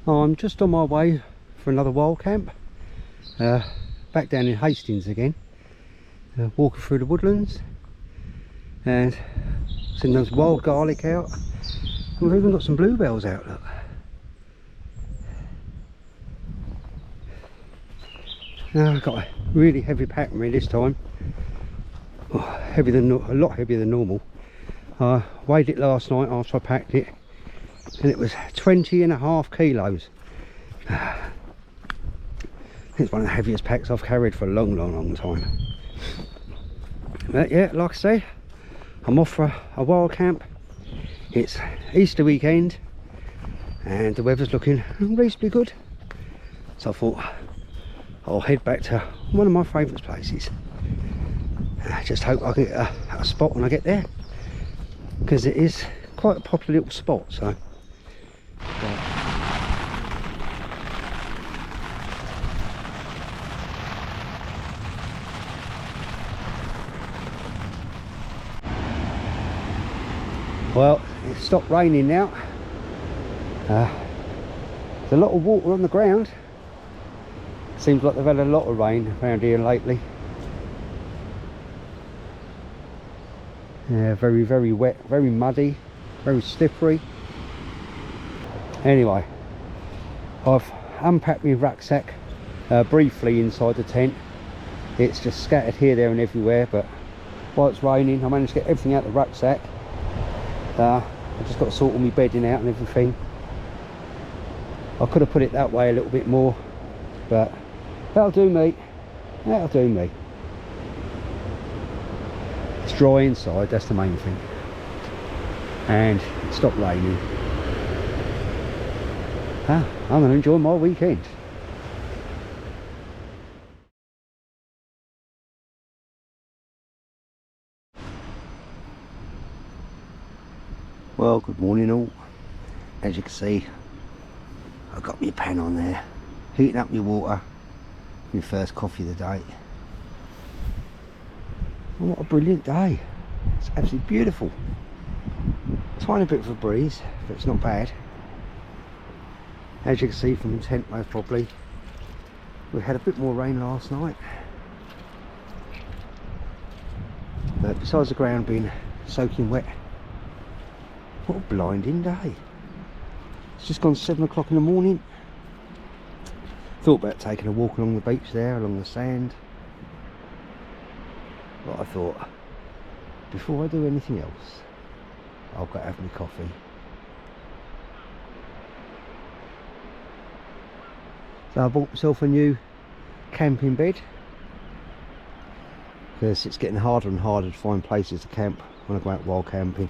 I'm just on my way for another wild camp, back down in Hastings again, walking through the woodlands, and seen those wild garlic out, and we've even got some bluebells out, look. I've got a really heavy pack with me this time, a lot heavier than normal. I weighed it last night after I packed it, and it was 20.5 kilos. It's one of the heaviest packs I've carried for a long time. But yeah, like I say, I'm off for a wild camp. It's Easter weekend and the weather's looking reasonably good, so I thought I'll head back to one of my favourite places. I just hope I get a spot when I get there, because it is quite a popular little spot. So well, it stopped raining now. There's a lot of water on the ground. Seems like they've had a lot of rain around here lately. Yeah, very wet, very muddy, very slippery. Anyway, I've unpacked my rucksack briefly inside the tent. It's just scattered here, there and everywhere, but while it's raining I managed to get everything out of the rucksack. I just got to sort all my bedding out and everything. I could have put it that way a little bit more, but that'll do me. That'll do me. It's dry inside, that's the main thing. And it stopped raining. I'm going to enjoy my weekend. Well, good morning all. As you can see, I've got my pan on there, heating up my water, my first coffee of the day. And what a brilliant day. It's absolutely beautiful. Tiny bit of a breeze, but it's not bad. As you can see from the tent, most probably, we had a bit more rain last night. But besides the ground being soaking wet, what a blinding day. It's just gone 7 o'clock in the morning. Thought about taking a walk along the beach there, along the sand. But I thought, before I do anything else, I've got to have my coffee. So I bought myself a new camping bed, because it's getting harder and harder to find places to camp when I go out wild camping.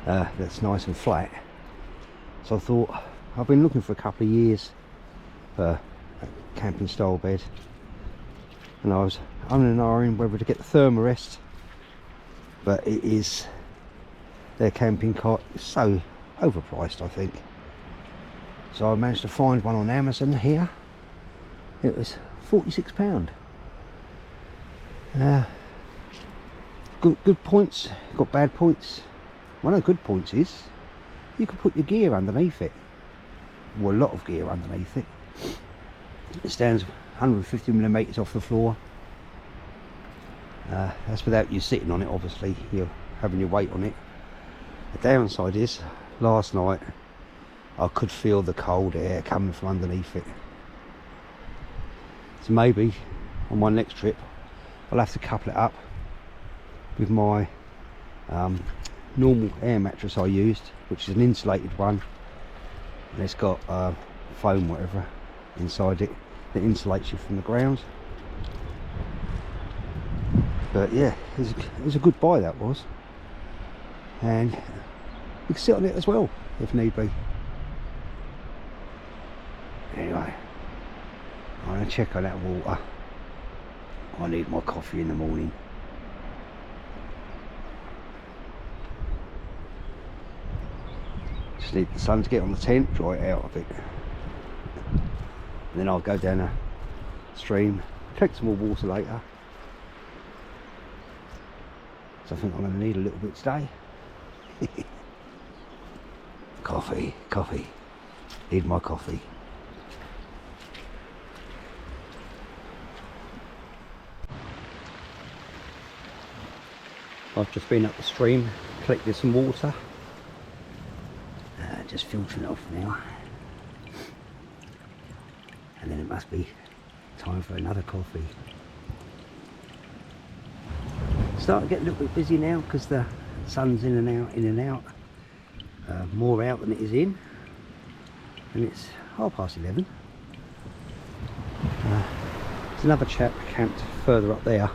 That's nice and flat. So I thought, I've been looking for a couple of years for a camping style bed, and I was umming whether to get the Thermarest, but their camping cot is so overpriced, I think. So I managed to find one on Amazon here. It was £46. Good points, got bad points. One of the good points is you can put your gear underneath it, or a lot of gear underneath it. It stands 150mm off the floor. That's without you sitting on it, obviously, you're having your weight on it. The downside is, last night I could feel the cold air coming from underneath it. So maybe on my next trip I'll have to couple it up with my normal air mattress I used, which is an insulated one, and it's got foam whatever inside it that insulates you from the ground. But yeah, it was a good buy, that was, and you can sit on it as well if need be. Anyway, I'm going to check on that water. I need my coffee in the morning. Just need the sun to get on the tent, dry it out a bit. and then I'll go down a stream, collect some more water later. So I think I'm going to need a little bit today. Coffee, coffee, need my coffee. I've just been up the stream, collected some water, just filtering it off now, and then it must be time for another coffee. Starting to get a little bit busy now because the sun's in and out, more out than it is in, and it's 11:30. There's another chap camped further up there.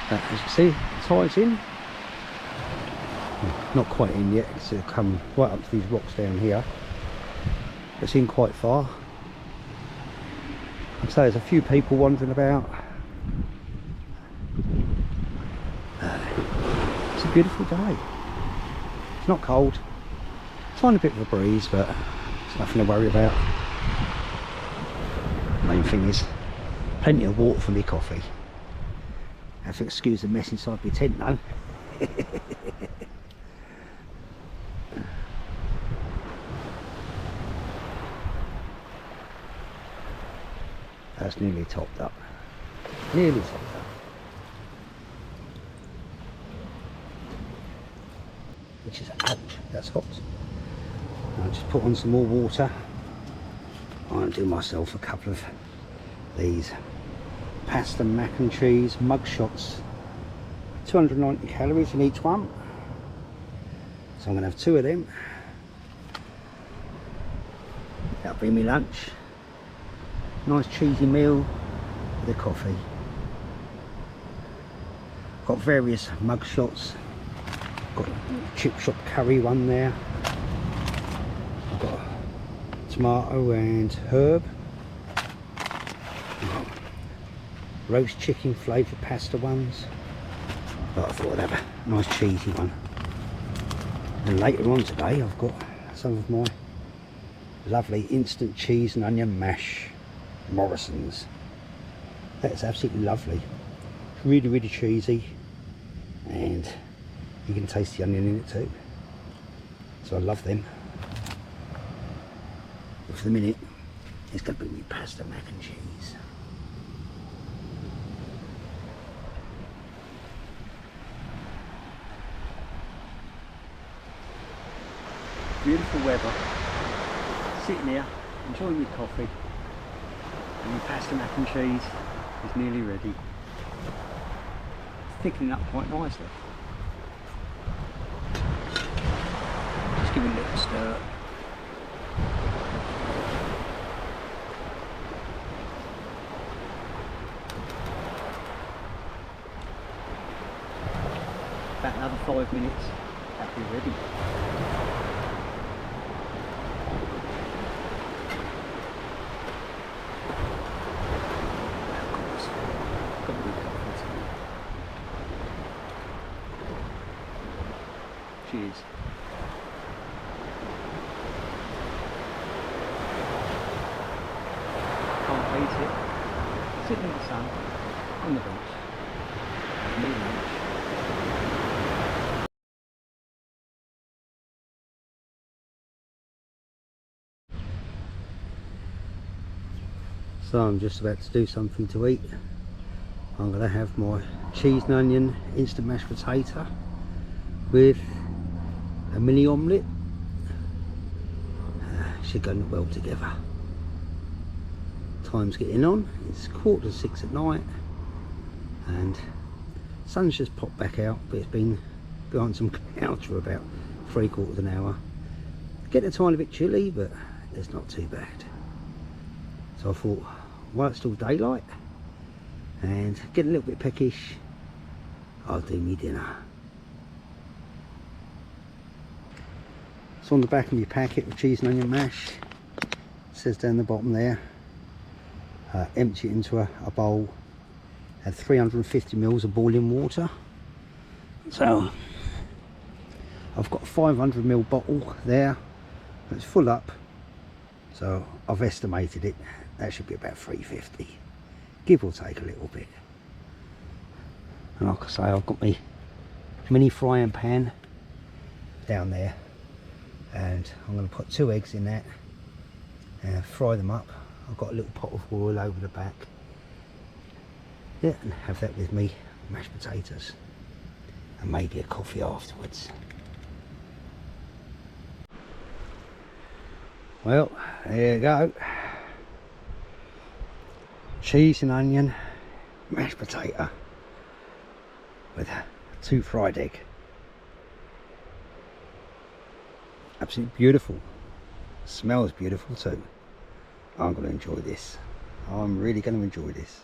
As you can see, the tide's in. Not quite in yet, it's come right up to these rocks down here. It's in quite far. I'd say there's a few people wandering about. It's a beautiful day. It's not cold. Tiny bit of a breeze, but it's nothing to worry about. Main thing is plenty of water for me coffee. Have to excuse the mess inside my tent though. That's nearly topped up. Nearly topped up. Which is, ouch, that's hot. I'll just put on some more water. I'll do myself a couple of these pasta mac and cheese mug shots. 290 calories in each one. So I'm going to have 2 of them. That'll be my lunch. Nice cheesy meal with a coffee. Got various mug shots. Got a chip shop curry one there. I've got tomato and herb. Roast chicken flavoured pasta ones. But I thought I'd have a nice cheesy one. And later on today I've got some of my lovely instant cheese and onion mash Morrison's. That's absolutely lovely. It's really, really cheesy, and you can taste the onion in it too. So I love them. But for the minute, it's going to be me pasta mac and cheese. Beautiful weather. Sitting here, enjoying my coffee. And my pasta mac and cheese is nearly ready. It's thickening up quite nicely. Just give it a little stir. About another 5 minutes, that'll be ready. Cheers. Can't beat it. Sitting in the sun, on the beach, having me lunch. So I'm just about to do something to eat. I'm going to have my cheese and onion instant mashed potato with a mini omelette. Should go well together. Time's getting on. It's 6:15 at night, and sun's just popped back out, but it's been behind some clouds for about 3/4 of an hour. Getting a tiny bit chilly, but it's not too bad. So I thought, while it's still daylight and getting a little bit peckish, I'll do me dinner. So on the back of my packet of cheese and onion mash, it says down the bottom there, empty it into a bowl, add 350 ml of boiling water. So I've got a 500 ml bottle there, it's full up, So I've estimated it, that should be about 350, give or take a little bit. And like I say, I've got my mini frying pan down there, and I'm going to put 2 eggs in that and fry them up. I've got a little pot of oil over the back, yeah, and have that with me mashed potatoes and maybe a coffee afterwards. Well, there you go, cheese and onion mashed potato with 2 fried egg. Absolutely beautiful, smells beautiful too. I'm going to enjoy this. I'm really going to enjoy this.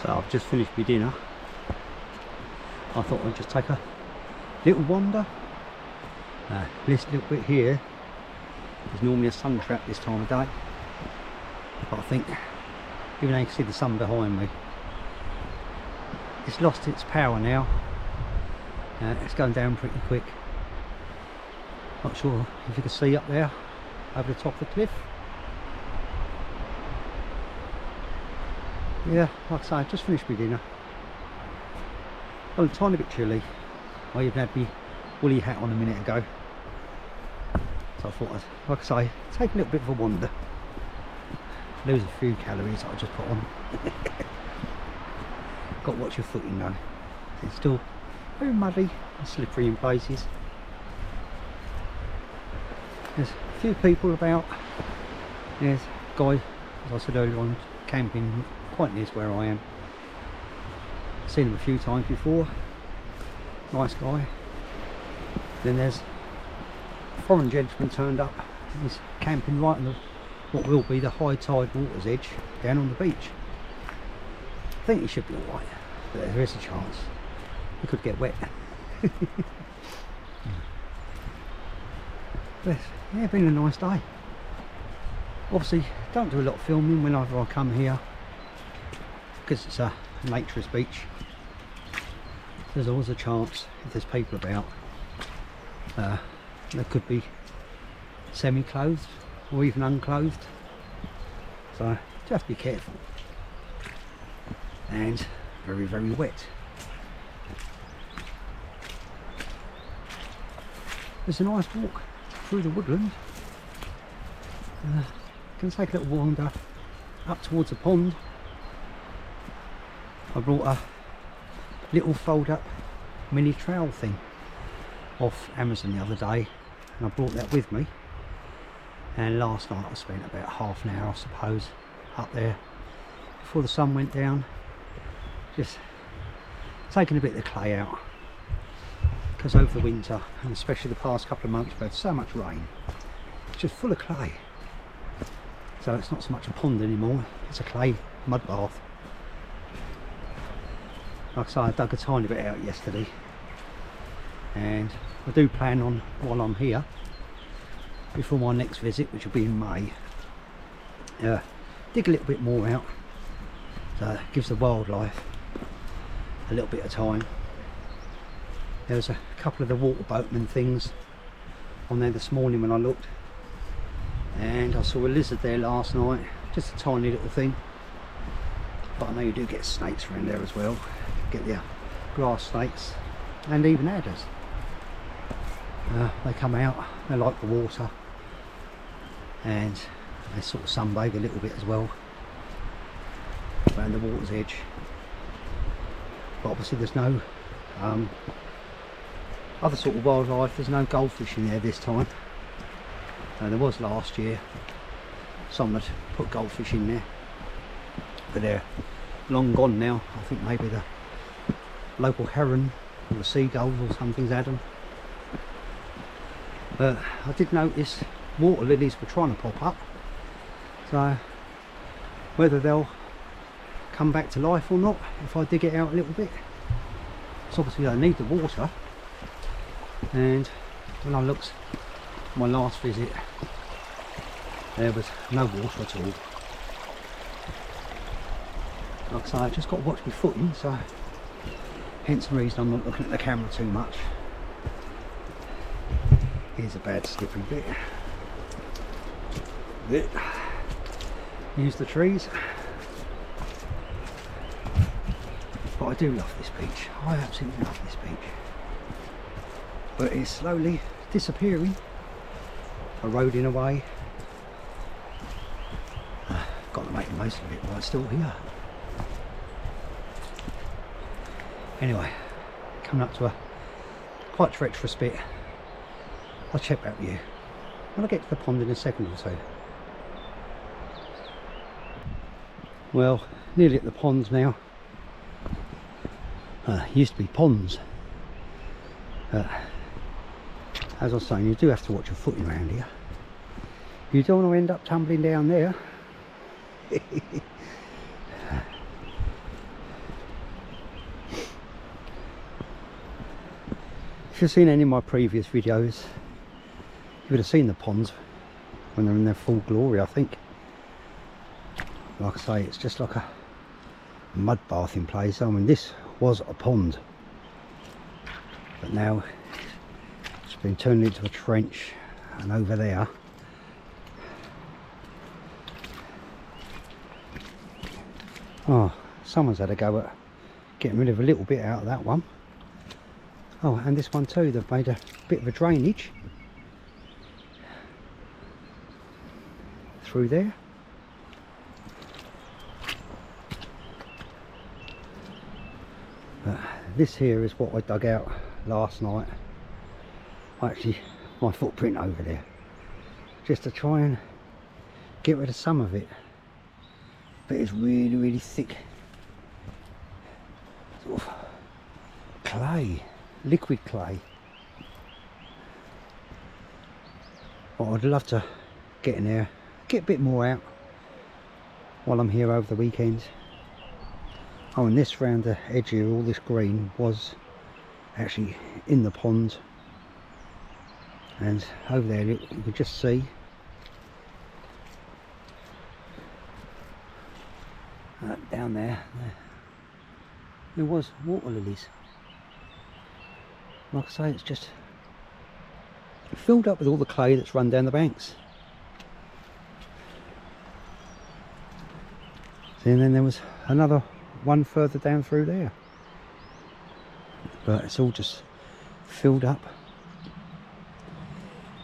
So I've just finished my dinner. I thought I'd just take a little wander. This little bit here is normally a sun trap this time of day, but I think, even though you can see the sun behind me, it's lost its power now. It's going down pretty quick. Not sure if you can see up there over the top of the cliff. Yeah, like I say, I just finished my dinner. Well, a tiny bit chilly. I even had my woolly hat on a minute ago. So I thought I'd, like I say, take a little bit of a wander. Lose a few calories that I just put on. Got to watch your footing though. It's still very muddy and slippery in places. There's a few people about. There's a guy, as I said earlier on, camping quite near where I am. Seen him a few times before. Nice guy. Then there's a foreign gentleman turned up. He's camping right on the, what will be the high tide water's edge down on the beach. I think he should be alright, but there is a chance he could get wet. But yeah, been a nice day. Obviously don't do a lot of filming whenever I come here because it's a naturist beach. There's always a chance, if there's people about, there could be semi-clothed or even unclothed, so you have to be careful. And very, very wet. There's a nice walk through the woodland. Can take a little wander up towards the pond. I brought a little fold up mini trowel thing off Amazon the other day, and I brought that with me. And last night I spent about half an hour, I suppose, up there before the sun went down, just taking a bit of the clay out, because over the winter, and especially the past couple of months, we've had so much rain, it's just full of clay. So it's not so much a pond anymore, it's a clay mud bath. Like I say, I dug a tiny bit out yesterday, and I do plan on, while I'm here, before my next visit, which will be in May, dig a little bit more out, so it gives the wildlife a little bit of time. There was a couple of the water boatman things on there this morning when I looked, and I saw a lizard there last night, just a tiny little thing, but I know you do get snakes around there as well. Get the grass snakes and even adders. They come out, they like the water, and they sort of sunbathe a little bit as well around the water's edge. But obviously there's no other sort of wildlife. There's no goldfish in there this time. There was last year. Someone had put goldfish in there, but they're long gone now. I think maybe the local heron or the seagulls or something's had them. But I did notice water lilies were trying to pop up, so whether they'll come back to life or not if I dig it out a little bit. So obviously I need the water, and when I looked at my last visit, there was no water at all. Like I say, I just got to watch my footing, so hence the reason I'm not looking at the camera too much. Here's a bad slippery bit. Use the trees. But I do love this beach. I absolutely love this beach. But it's slowly disappearing, eroding away. Got to make the most of it while it's still here. Anyway, coming up to a quite treacherous bit. I'll check back with you when I get to the pond in a second or so. Well, nearly at the ponds now. Used to be ponds. As I was saying, you do have to watch your footing around here. You don't want to end up tumbling down there. If you've seen any of my previous videos, you would have seen the ponds when they're in their full glory, I think. Like I say, it's just like a mud bathing place. I mean, this was a pond, but now it's been turned into a trench, and over there someone's had a go at getting rid of a little bit out of that one. Oh, and this one too, they've made a bit of a drainage through there. This here is what I dug out last night. Actually, my footprint over there, just to try and get rid of some of it. But it's really thick sort of clay, liquid clay. Well, I'd love to get in there, get a bit more out while I'm here over the weekend. Oh, and this round the edge here, all this green was actually in the pond, and over there you could just see down there was water lilies. Like I say, it's just filled up with all the clay that's run down the banks. See, and then there was another one further down through there, but it's all just filled up.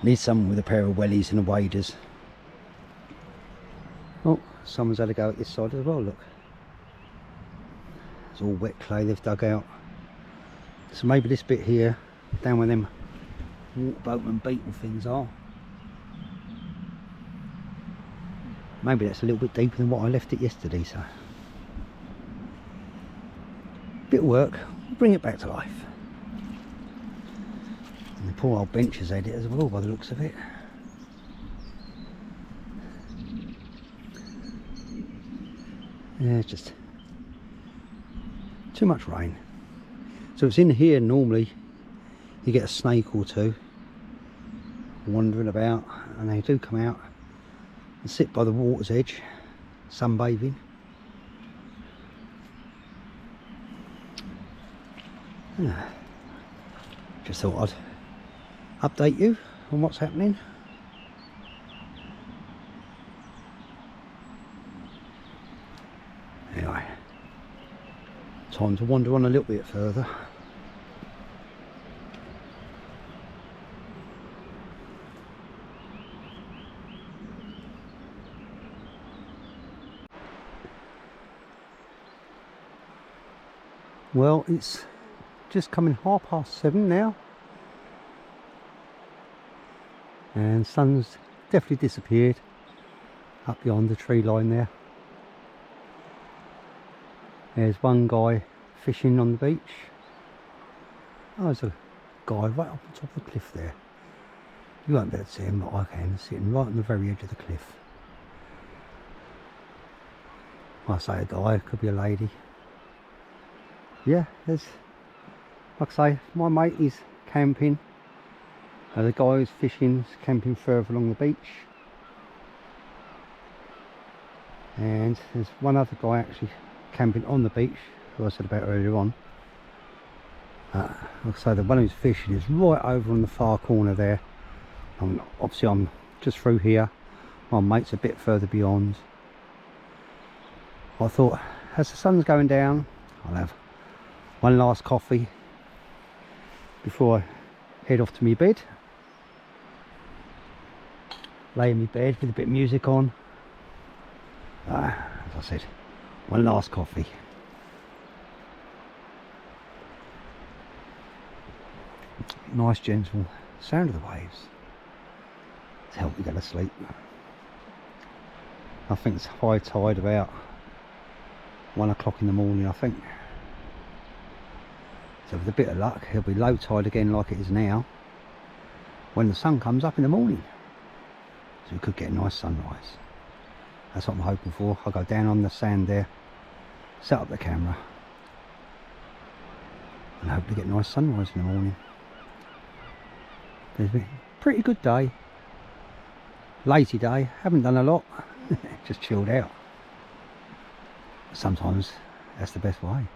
Need someone with a pair of wellies and a waders. Oh, someone's had a go at this side as well, look. It's all wet clay they've dug out. So maybe this bit here, down where them water boatman beetle things are, maybe that's a little bit deeper than what I left it yesterday, so bit of work, we'll bring it back to life. And the poor old bench has had it as well by the looks of it. Yeah, it's just too much rain. So it's in here normally you get a snake or two wandering about, and they do come out and sit by the water's edge sunbathing. Just thought I'd update you on what's happening. Anyway, time to wander on a little bit further. Well, it's just coming 7:30 now, and sun's definitely disappeared up beyond the tree line there. There's one guy fishing on the beach. Oh, there's a guy right up on top of the cliff there. You won't be able to see him, but I can, sitting right on the very edge of the cliff. I say a guy, it could be a lady. Yeah, there's, like I say, my mate is camping. The guy who's fishing is camping further along the beach. And there's one other guy actually camping on the beach, who I said about earlier on. Like I say, the one who's fishing is right over on the far corner there. Obviously I'm just through here, my mate's a bit further beyond. I thought as the sun's going down I'll have one last coffee before I head off to my bed. Lay in my bed with a bit of music on. As I said, one last coffee. Nice gentle sound of the waves to help me go to sleep. I think it's high tide about 1 o'clock in the morning, I think. So with a bit of luck it'll be low tide again like it is now when the sun comes up in the morning. So we could get a nice sunrise. That's what I'm hoping for. I'll go down on the sand there, set up the camera and hope to get a nice sunrise in the morning. It's been a pretty good day. Lazy day, haven't done a lot. Just chilled out. Sometimes that's the best way.